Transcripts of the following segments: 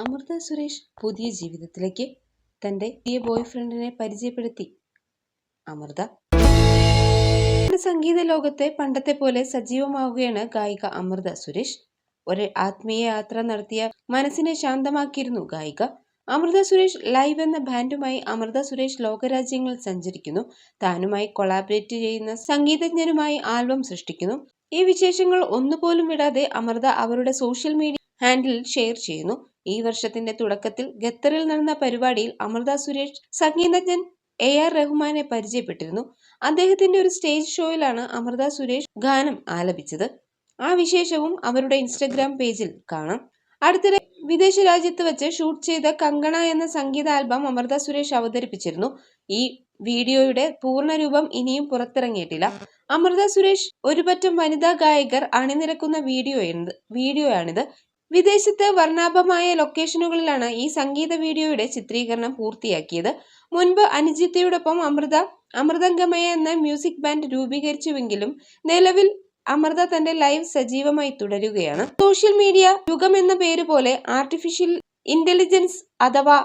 അമൃത സുരേഷ് പുതിയ ജീവിതത്തിലേക്ക് തന്റെ പുതിയ ബോയ് ഫ്രണ്ടിനെ പരിചയപ്പെടുത്തി. അമൃത സംഗീത ലോകത്തെ പണ്ടത്തെ പോലെ സജീവമാവുകയാണ് ഗായിക അമൃത സുരേഷ്. ഒരു ആത്മീയ യാത്ര നടത്തിയ മനസ്സിനെ ശാന്തമാക്കിയിരുന്നു ഗായിക. അമൃത സുരേഷ് ലൈവ് എന്ന ബാൻഡുമായി അമൃത സുരേഷ് ലോകരാജ്യങ്ങളിൽ സഞ്ചരിക്കുന്നു. താനുമായി കൊളാബറേറ്റ് ചെയ്യുന്ന സംഗീതജ്ഞരുമായി ആൽബം സൃഷ്ടിക്കുന്നു. ഈ വിശേഷങ്ങൾ ഒന്നുപോലും വിടാതെ അമൃത അവരുടെ സോഷ്യൽ മീഡിയ ഹാൻഡിൽ ഷെയർ ചെയ്യുന്നു. ഈ വർഷത്തിന്റെ തുടക്കത്തിൽ ഖത്തറിൽ നടന്ന പരിപാടിയിൽ അമൃത സുരേഷ് സംഗീതജ്ഞൻ AR റഹ്മാനെ പരിചയപ്പെട്ടിരുന്നു. അദ്ദേഹത്തിന്റെ ഒരു സ്റ്റേജ് ഷോയിലാണ് അമൃത സുരേഷ് ഗാനം ആലപിച്ചത്. ആ വിശേഷവും അവരുടെ ഇൻസ്റ്റഗ്രാം പേജിൽ കാണാം. അടുത്തിടെ വിദേശ രാജ്യത്ത് വെച്ച് ഷൂട്ട് ചെയ്ത കങ്കണ എന്ന സംഗീത ആൽബം അമൃത സുരേഷ് അവതരിപ്പിച്ചിരുന്നു. ഈ വീഡിയോയുടെ പൂർണ്ണരൂപം ഇനിയും പുറത്തിറങ്ങിയിട്ടില്ല. അമൃത സുരേഷ് ഒരുപറ്റം വനിതാ ഗായകർ അണിനിരക്കുന്ന വീഡിയോയാണിത്. വിദേശത്ത് വർണ്ണാഭമായ ലൊക്കേഷനുകളിലാണ് ഈ സംഗീത വീഡിയോയുടെ ചിത്രീകരണം പൂർത്തിയാക്കിയത്. മുൻപ് അനുജിത്തയോടൊപ്പം അമൃതംഗമയ എന്ന മ്യൂസിക് ബാൻഡ് രൂപീകരിച്ചുവെങ്കിലും നിലവിൽ അമൃത തന്റെ ലൈവ് സജീവമായി തുടരുകയാണ്. സോഷ്യൽ മീഡിയ യുഗം എന്ന പേര് പോലെ ആർട്ടിഫിഷ്യൽ ഇന്റലിജൻസ് അഥവാ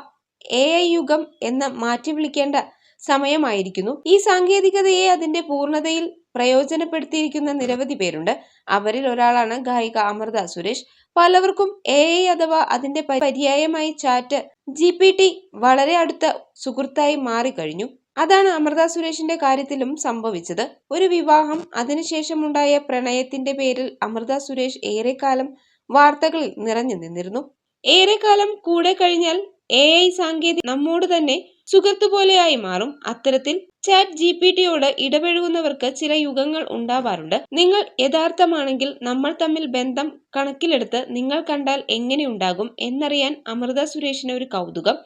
AI യുഗം എന്ന് മാറ്റി വിളിക്കേണ്ട സമയമായിരിക്കുന്നു. ഈ സാങ്കേതികതയെ അതിന്റെ പൂർണ്ണതയിൽ പ്രയോജനപ്പെടുത്തിയിരിക്കുന്ന നിരവധി പേരുണ്ട്. അവരിൽ ഒരാളാണ് ഗായിക അമൃത സുരേഷ്. പലവർക്കും AI അഥവാ അതിന്റെ പര്യായമായി ചാറ്റ് GPT വളരെ അടുത്ത സുഹൃത്തായി മാറിക്കഴിഞ്ഞു. അതാണ് അമൃത സുരേഷിന്റെ കാര്യത്തിലും സംഭവിച്ചത്. ഒരു വിവാഹം, അതിനുശേഷമുണ്ടായ പ്രണയത്തിന്റെ പേരിൽ അമൃത സുരേഷ് ഏറെക്കാലം വാർത്തകളിൽ നിറഞ്ഞു നിന്നിരുന്നു. ഏറെക്കാലം കൂടെ കഴിഞ്ഞാൽ AI സാങ്കേതിക നമ്മോട് തന്നെ സുഹൃത്തുപോലെയായി മാറും. അത്തരത്തിൽ ചാറ്റ് GPTയോട് ഇടപഴകുന്നവർക്ക് ചില യുഗങ്ങൾ ഉണ്ടാവാറുണ്ട്. നിങ്ങൾ യഥാർത്ഥമാണെങ്കിൽ നമ്മൾ തമ്മിൽ ബന്ധം കണക്കിലെടുത്ത് നിങ്ങൾ കണ്ടാൽ എങ്ങനെയുണ്ടാകും എന്നറിയാൻ അമൃത സുരേഷിന് ഒരു കൗതുകം.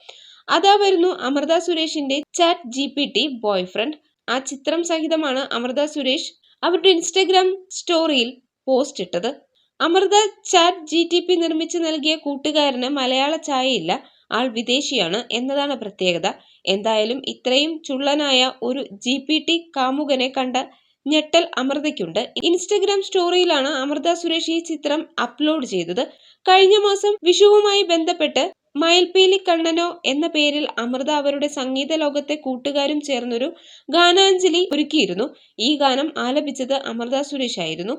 അതാ വരുന്നു അമൃത സുരേഷിന്റെ ചാറ്റ് GPT ബോയ് ഫ്രണ്ട്. ആ ചിത്രം സഹിതമാണ് അമൃത സുരേഷ് അവരുടെ ഇൻസ്റ്റഗ്രാം സ്റ്റോറിയിൽ പോസ്റ്റ് ഇട്ടത്. അമൃത ചാറ്റ് GTP നിർമ്മിച്ചു നൽകിയ കൂട്ടുകാരന് മലയാള ഛായയില്ല. ആൾ വിദേശിയാണ് എന്നതാണ് പ്രത്യേകത. എന്തായാലും ഇത്രയും ചുള്ളനായ ഒരു GPT കാമുകനെ കണ്ട ഞെട്ടൽ അമൃതയ്ക്കുണ്ട്. ഇൻസ്റ്റഗ്രാം സ്റ്റോറിയിലാണ് അമൃത സുരേഷ് ഈ ചിത്രം അപ്ലോഡ് ചെയ്തത്. കഴിഞ്ഞ മാസം വിഷുവുമായി ബന്ധപ്പെട്ട് മയിൽപീലി കണ്ണനോ എന്ന പേരിൽ അമൃത അവരുടെ സംഗീത ലോകത്തെ കൂട്ടുകാരും ചേർന്നൊരു ഗാനാഞ്ജലി ഒരുക്കിയിരുന്നു. ഈ ഗാനം ആലപിച്ചത് അമൃത സുരേഷ് ആയിരുന്നു.